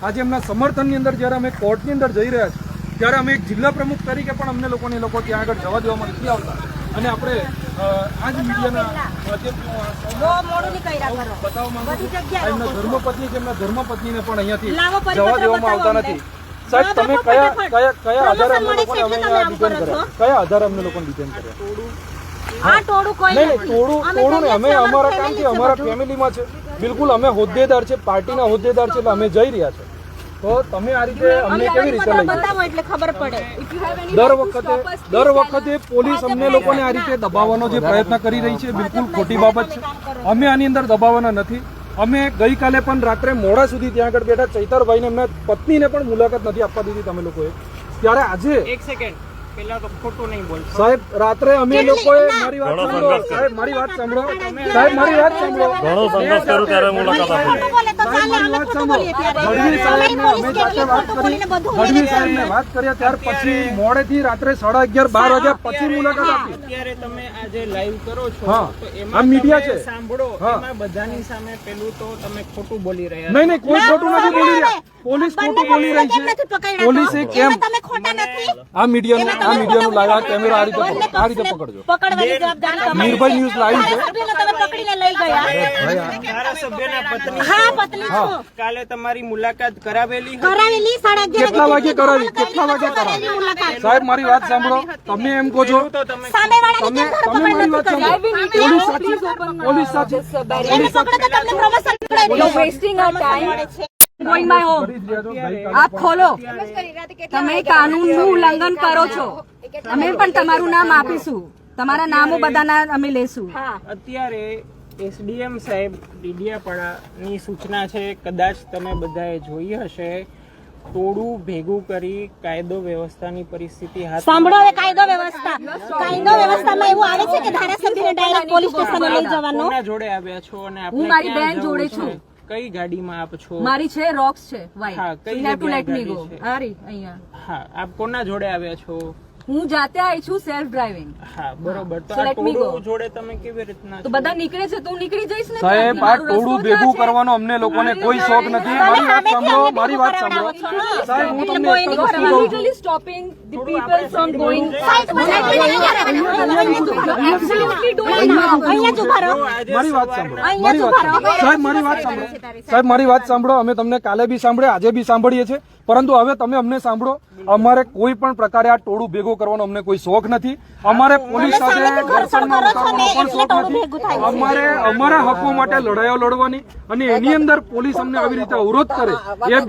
આજે એમના સમર્થનની અંદર જ્યારે અમે કોર્ટની અંદર જઈ રહ્યા છીએ ત્યારે અમે એક જિલ્લા પ્રમુખ તરીકે પણ અમને લોકોને ત્યાં આગળ જવા દેવામાં નથી આવતા અને આપણે આ જ મીડિયાના બતાવવા માંગુ એમના ધર્મપત્ની કે એમના ધર્મપત્નીને પણ અહીંયાથી જવા દેવામાં આવતા નથી. સાહેબ, તમે કયા આધારે અમને લોકોને અમે અહીંયા ડિટેન કર્યા? કયા આધારે અમને લોકોને ડિટેન કર્યા? તોડું ને અમે અમારા કામથી અમારા ફેમિલીમાં છે, બિલકુલ અમે હોદ્દેદાર છે, પાર્ટીના હોદ્દેદાર છે, એટલે અમે જઈ રહ્યા છે. તો તમે આ રીતે અમને કેવી રીતે લઈ દર વખતે પોલીસ અમને લોકોને આ રીતે દબાવવાનો જે પ્રયત્ન કરી રહી છે બિલકુલ ખોટી બાબત છે. અમે આની અંદર દબાવવાના નથી. અમે ગઈકાલે પણ રાત્રે મોડા સુધી ત્યાં આગળ બેઠા ચૈતરભાઈને એમના પત્નીને પણ મુલાકાત નથી આપવા દીધી તમે લોકોએ. ત્યારે આજે એક સેકન્ડ પેલા તો ખોટું નહીં બોલ સાહેબ, રાત્રે અમે લોકોએ મારી વાત સાંભળો સાહેબ, મારી વાત સાંભળો સાહેબ, મારી વાત સાંભળો. ઘણો સંઘર્ષ કર્યો ત્યારે મુલાકાત આપી. ગઢવી સાહેબને વાત કર્યા ત્યાર પછી મોડેથી રાત્રે 11:30 12 વાગ્યા પછી મુલાકાત આપી. અત્યારે તમે આજે લાઈવ કરો છો હા, તો આ એમાં મીડિયા તમે છે. સાંભળો, હા. એમાં બધાની સામે પેલું તો તમે ખોટું બોલી રહ્યા નહીં નહીં, કોઈ ખોટું નથી બોલી રહ્યા. પોલીસ ખોટું બોલી રહી છે. પોલીસે કેમ આ મીડિયાનું લાઈવ આ કેમેરા આ રીતે પકડજો. નિર્ભય ન્યૂઝ લાઈવ છે. ધારાસભ્યના પત્ની કાલે તમારી મુલાકાત કરાવેલી કેટલા વાગે કરાવી? સાહેબ, મારી વાત સાંભળો. તમે એમ કહો છો, તો તમે તમે મારી વાત સાંભળો. પોલીસ સાચી, પોલીસ સાચી. આપ ખોલો. તમે કાનૂનનું ઉલ્લંઘન કરો છો. અમે પણ તમારું નામ આપીશું. તમારા નામો બધાના અમે લેશું. અત્યારે એસડીએમ સાહેબ ડીડિયાપાડાની સૂચના છે, કદાચ તમે બધાએ જોઈ હશે, ટોળું ભેગું કરી કાયદો વ્યવસ્થાની પરિસ્થિતિ સાંભળો. હવે કાયદો વ્યવસ્થામાં એવું આવે છે કે ધારાસભ્યને ડાયરેક્ટ પોલીસ સ્ટેશને લઈ જવાનો. કોના જોડે આવ્યા છો અને આપણે હું મારી ક્યાં બેન જવું જોડે છે? છું. કઈ ગાડીમાં આપ છો? મારી છે રોક્સ છે હા, વાઈટ. કઈ યુ હેવ ટુ જગ્યાએ લેટ મી ગો. ગાડી છે? આ રહી અહીંયા. હા, આપ કોના જોડે આવ્યા છો? હું જાતે આવી છું સેલ્ફ ડ્રાઇવિંગ. હા, બરોબર. તો So આ let me ટોળું go. જોડે તમે કેવી રીતના તો છો? બધા નીકળે છે તો હું નીકળી જઈશ ને. સાહેબ, આ ટોળું ભેગું કરવાનો અમને લોકોને કોઈ શોખ નથી. મારી વાત સાંભળો, મારી વાત સાંભળો. સાહેબ, હું તમને એક જ વસ્તુ કહું છું. Legally stopping the people from going. મારી વાત સાંભળો, મારી વાત સાંભળો. સાહેબ, મારી વાત સાંભળો. સાહેબ, મારી વાત સાંભળો. અમે તમને કાલે બી સાંભળ્યા, આજે બી સાંભળીએ છીએ, પરંતુ હવે તમે અમને સાંભળો. અમારે કોઈ પણ પ્રકારે આ ટોળું ભેગું કરવાનો અમને કોઈ શોખ નથી. અમારે પોલીસ સાથે ઘર્ષણમાં ઉતારવાનો પણ શોખ નથી. અમારે અમારા હકો માટે લડાઈઓ લડવાની અને એની અંદર પોલીસ અમને આવી રીતે અવરોધ કરે એ